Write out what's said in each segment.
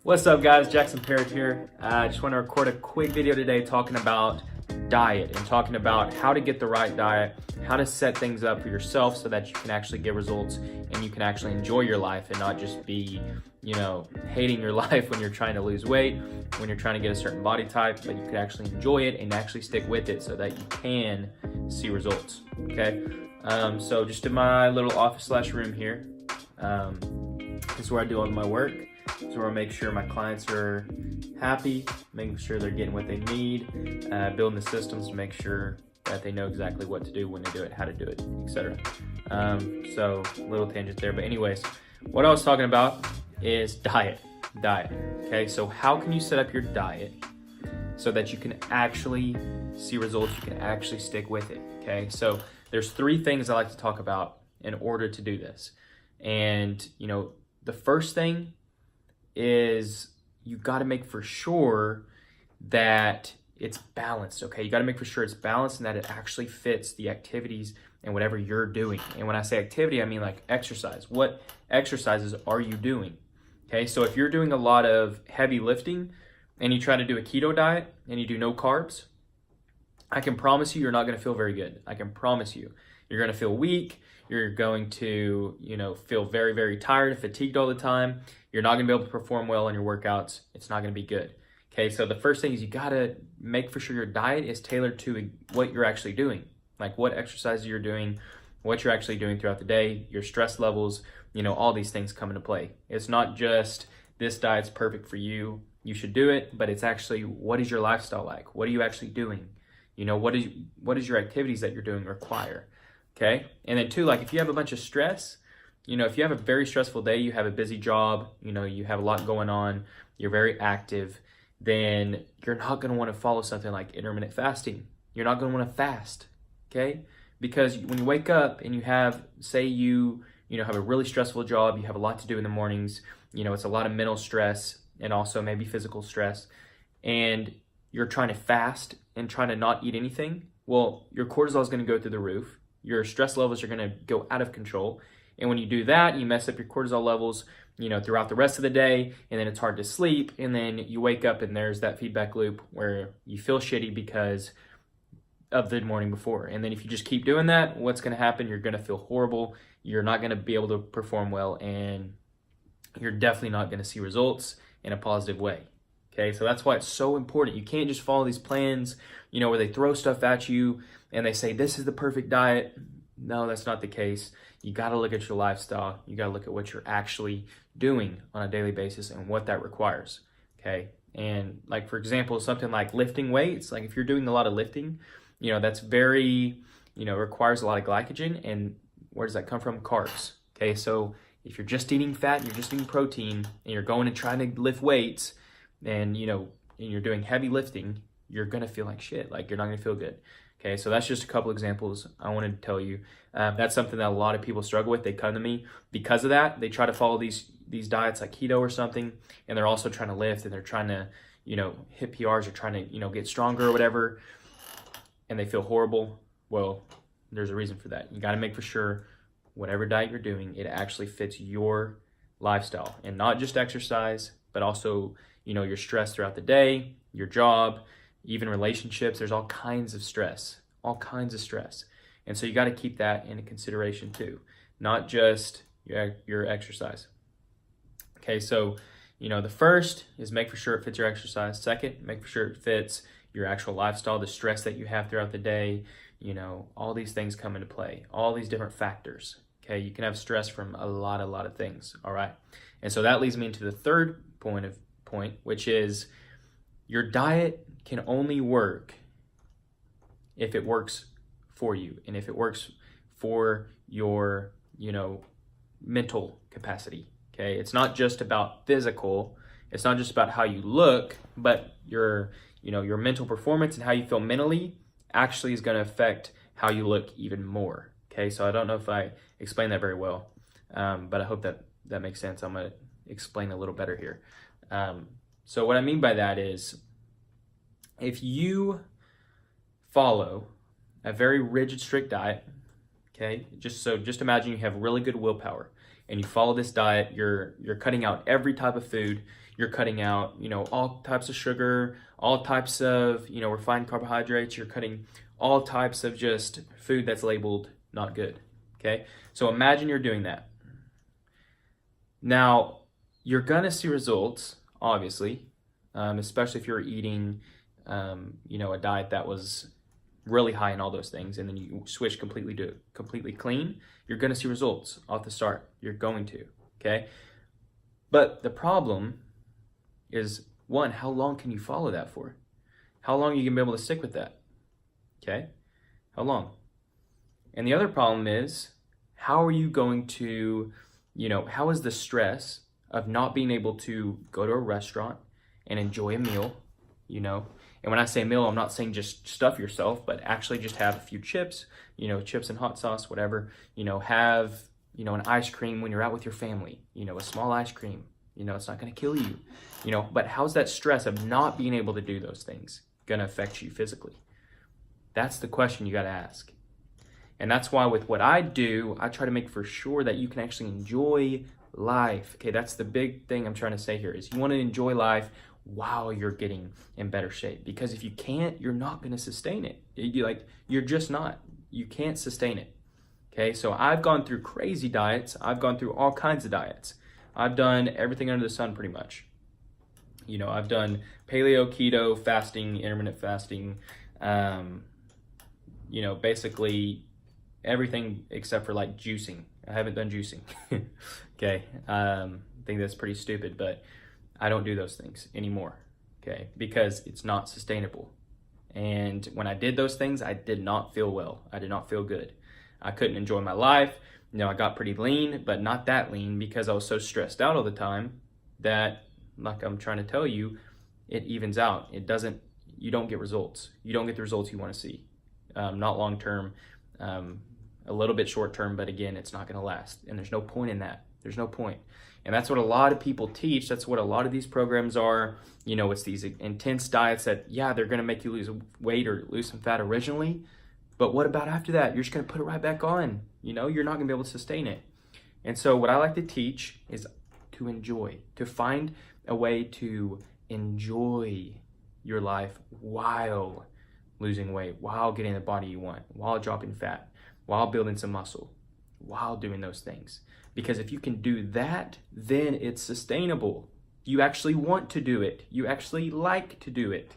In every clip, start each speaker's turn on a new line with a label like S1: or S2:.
S1: What's up, guys? Jackson Parrott here. I just want to record a quick video today talking about diet and talking about how to get the right diet, how to set things up for yourself so that you can actually get results and you can actually enjoy your life and not just be, hating your life when you're trying to lose weight, when you're trying to get a certain body type, but you can actually enjoy it and actually stick with it so that you can see results. Okay. So just in my little office / room here, this is where I do all my work. So where I make sure my clients are happy, making sure they're getting what they need, building the systems to make sure that they know exactly what to do, when to do it, how to do it, etc. So little tangent there, but anyways, what I was talking about is diet. Okay, so how can you set up your diet so that you can actually see results, you can actually stick with it? Okay, so there's 3 things I like to talk about in order to do this. And the first thing is you got to make for sure that it's balanced. Okay, you got to make for sure it's balanced and that it actually fits the activities and whatever you're doing. And when I say activity, I mean like exercise. What exercises are you doing? Okay, so if you're doing a lot of heavy lifting and you try to do a keto diet and you do no carbs, I can promise you're not going to feel very good. I can promise you're going to feel weak. You're going to, feel very, very tired and fatigued all the time. You're not going to be able to perform well in your workouts. It's not going to be good. Okay, so the first thing is you got to make for sure your diet is tailored to what you're actually doing, like what exercises you're doing, what you're actually doing throughout the day, your stress levels, all these things come into play. It's not just this diet's perfect for you, you should do it, but it's actually what is your lifestyle like? What are you actually doing? What is your activities that you're doing require? Okay, and then 2, like if you have a bunch of stress, if you have a very stressful day, you have a busy job, you have a lot going on, you're very active, then you're not going to want to follow something like intermittent fasting. You're not going to want to fast, okay? Because when you wake up and you have, say you have a really stressful job, you have a lot to do in the mornings, it's a lot of mental stress and also maybe physical stress, and you're trying to fast and trying to not eat anything, well, your cortisol is going to go through the roof. Your stress levels are going to go out of control. And when you do that, you mess up your cortisol levels, throughout the rest of the day, and then it's hard to sleep. And then you wake up and there's that feedback loop where you feel shitty because of the morning before. And then if you just keep doing that, what's going to happen? You're going to feel horrible. You're not going to be able to perform well, and you're definitely not going to see results in a positive way. Okay, so that's why it's so important. You can't just follow these plans, where they throw stuff at you and they say, this is the perfect diet. No, that's not the case. You got to look at your lifestyle. You got to look at what you're actually doing on a daily basis and what that requires. Okay, and like, for example, something like lifting weights, like if you're doing a lot of lifting, that's very, requires a lot of glycogen. And where does that come from? Carbs. Okay, so if you're just eating fat and you're just eating protein and you're going and trying to lift weights, and and you're doing heavy lifting, you're gonna feel like shit. Like, you're not gonna feel good. Okay, so that's just a couple examples I wanted to tell you. That's something that a lot of people struggle with. They come to me because of that. They try to follow these diets like keto or something, and they're also trying to lift and they're trying to hit PRs or trying to get stronger or whatever, and they feel horrible. Well, there's a reason for that. You got to make for sure whatever diet you're doing, it actually fits your lifestyle, and not just exercise, but also your stress throughout the day, your job, even relationships. There's all kinds of stress. And so you got to keep that into consideration too, not just your exercise. Okay, so the first is make for sure it fits your exercise. Second, make for sure it fits your actual lifestyle, the stress that you have throughout the day. All these things come into play, all these different factors. Okay, you can have stress from a lot of things. All right, and so that leads me into the third point, which is your diet can only work if it works for you and if it works for your mental capacity. Okay, it's not just about physical, it's not just about how you look, but your mental performance and how you feel mentally actually is going to affect how you look even more. Okay, so I don't know if I explained that very well, but I hope that makes sense. I'm going to explain a little better here. So what I mean by that is, if you follow a very rigid, strict diet, okay, just imagine you have really good willpower and you follow this diet, you're cutting out every type of food. You're cutting out, all types of sugar, all types of, refined carbohydrates. You're cutting all types of just food that's labeled not good, okay? So imagine you're doing that. Now, you're gonna see results, obviously, especially if you're eating, a diet that was really high in all those things, and then you switch completely to completely clean. You're gonna see results off the start. You're going to, okay? But the problem is, one, how long can you follow that for? How long are you gonna be able to stick with that? Okay, how long? And the other problem is, how are you going to, how is the stress of not being able to go to a restaurant and enjoy a meal, And when I say meal, I'm not saying just stuff yourself, but actually just have a few chips, chips and hot sauce, whatever, have, an ice cream when you're out with your family, a small ice cream, it's not gonna kill you, but how's that stress of not being able to do those things gonna affect you physically? That's the question you gotta ask. And that's why with what I do, I try to make for sure that you can actually enjoy life. Okay, that's the big thing I'm trying to say here is you wanna enjoy life while you're getting in better shape. Because if you can't, you're not gonna sustain it. You're just not. You can't sustain it. Okay, so I've gone through crazy diets. I've gone through all kinds of diets. I've done everything under the sun pretty much. I've done paleo, keto, fasting, intermittent fasting, basically everything except for like juicing. I haven't done juicing. Okay, I think that's pretty stupid, but I don't do those things anymore, okay, because it's not sustainable. And when I did those things, I did not feel well. I did not feel good. I couldn't enjoy my life. I got pretty lean, but not that lean because I was so stressed out all the time that, like I'm trying to tell you, it evens out. You don't get results. You don't get the results you want to see. Not long term, a little bit short term, but again, it's not going to last. And there's no point in that. There's no point. And that's what a lot of people teach. That's what a lot of these programs are. It's these intense diets that, yeah, they're going to make you lose weight or lose some fat originally. But what about after that? You're just going to put it right back on. You're not going to be able to sustain it. And so what I like to teach is to enjoy, to find a way to enjoy your life while losing weight, while getting the body you want, while dropping fat, while building some muscle, while doing those things. Because if you can do that, then it's sustainable. You actually want to do it. You actually like to do it.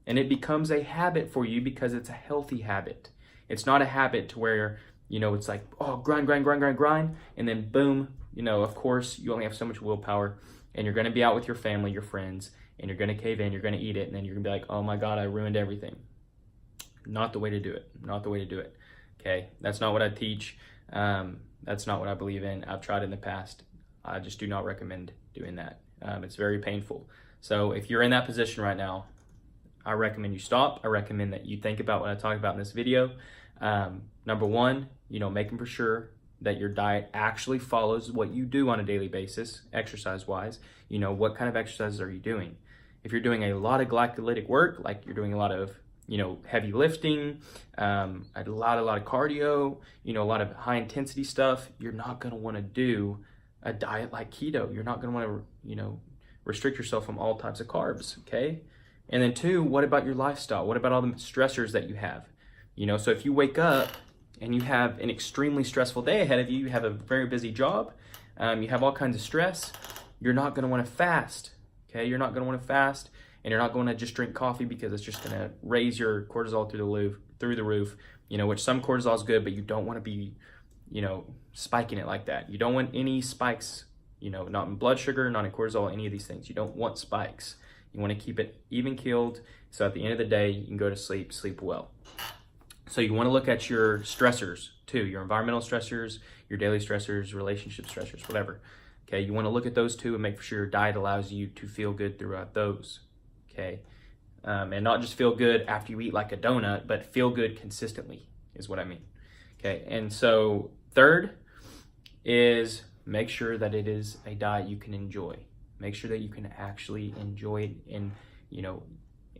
S1: And it becomes a habit for you because it's a healthy habit. It's not a habit to where, it's like, oh, grind. And then boom, of course, you only have so much willpower and you're going to be out with your family, your friends, and you're going to cave in, you're going to eat it. And then you're going to be like, oh my God, I ruined everything. Not the way to do it. Not the way to do it. Okay. That's not what I teach. That's not what I believe in. I've tried in the past. I just do not recommend doing that. It's very painful. So if you're in that position right now, I recommend you stop. I recommend that you think about what I talked about in this video. Number one, making for sure that your diet actually follows what you do on a daily basis, exercise-wise. What kind of exercises are you doing? If you're doing a lot of glycolytic work, like you're doing a lot of, heavy lifting, a lot of cardio, a lot of high intensity stuff, you're not going to want to do a diet like keto. You're not going to want to, restrict yourself from all types of carbs, okay? And then two, what about your lifestyle? What about all the stressors that you have? So if you wake up and you have an extremely stressful day ahead of you, you have a very busy job, you have all kinds of stress, you're not going to want to fast, okay? You're not going to want to fast, and you're not going to just drink coffee because it's just going to raise your cortisol through the roof, which some cortisol is good, but you don't want to be, spiking it like that. You don't want any spikes, not in blood sugar, not in cortisol, any of these things. You don't want spikes. You want to keep it even keeled, so at the end of the day, you can go to sleep well. So you want to look at your stressors too, your environmental stressors, your daily stressors, relationship stressors, whatever. Okay, you want to look at those two and make sure your diet allows you to feel good throughout those. Okay, and not just feel good after you eat like a donut, but feel good consistently is what I mean. Okay, and so third is make sure that it is a diet you can enjoy. Make sure that you can actually enjoy it in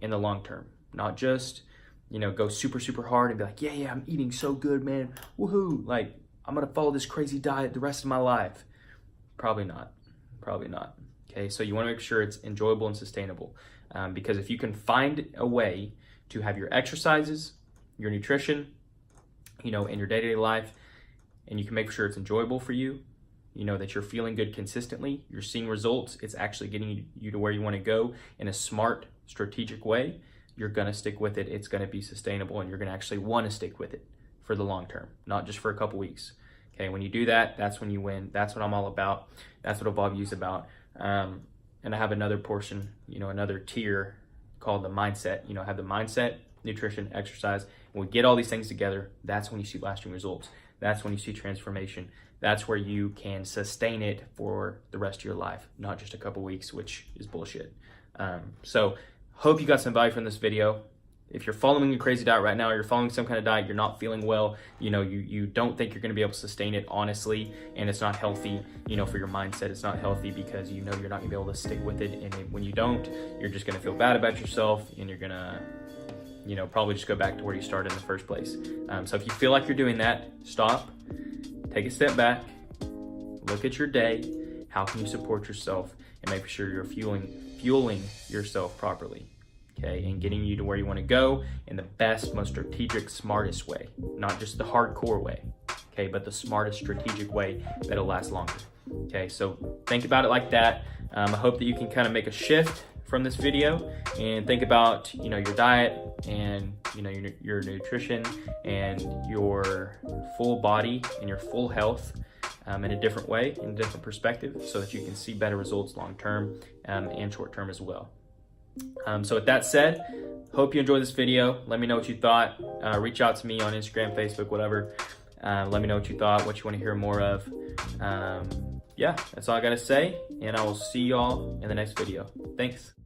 S1: the long term, not just, go super hard and be like, yeah, I'm eating so good, man. Woohoo. Like, I'm going to follow this crazy diet the rest of my life. Probably not. Probably not. Okay, so you want to make sure it's enjoyable and sustainable, because if you can find a way to have your exercises, your nutrition, in your day-to-day life, and you can make sure it's enjoyable for you, that you're feeling good consistently, you're seeing results, it's actually getting you to where you want to go in a smart, strategic way, you're going to stick with it. It's going to be sustainable, and you're going to actually want to stick with it for the long term, not just for a couple weeks. Okay, when you do that, that's when you win. That's what I'm all about. That's what Evolve U is about. And I have another portion, another tier called the mindset. I have the mindset, nutrition, exercise. When we get all these things together, that's when you see lasting results. That's when you see transformation. That's where you can sustain it for the rest of your life, not just a couple weeks, which is bullshit. So hope you got some value from this video. If you're following a crazy diet right now, or you're following some kind of diet, you're not feeling well, you don't think you're going to be able to sustain it honestly, and it's not healthy, for your mindset. It's not healthy because you're not going to be able to stick with it. And when you don't, you're just going to feel bad about yourself, and you're going to, probably just go back to where you started in the first place. So if you feel like you're doing that, stop, take a step back, look at your day. How can you support yourself and make sure you're fueling yourself properly? Okay, and getting you to where you want to go in the best, most strategic, smartest way, not just the hardcore way, okay, but the smartest, strategic way that'll last longer. Okay, so think about it like that. I hope that you can kind of make a shift from this video and think about, your diet and, your nutrition and your full body and your full health in a different way, in a different perspective, so that you can see better results long-term and short-term as well. So with that said, hope you enjoyed this video. Let me know what you thought. Reach out to me on Instagram, Facebook, whatever. Let me know what you thought, what you want to hear more of. Yeah, that's all I got to say, and I will see y'all in the next video. Thanks.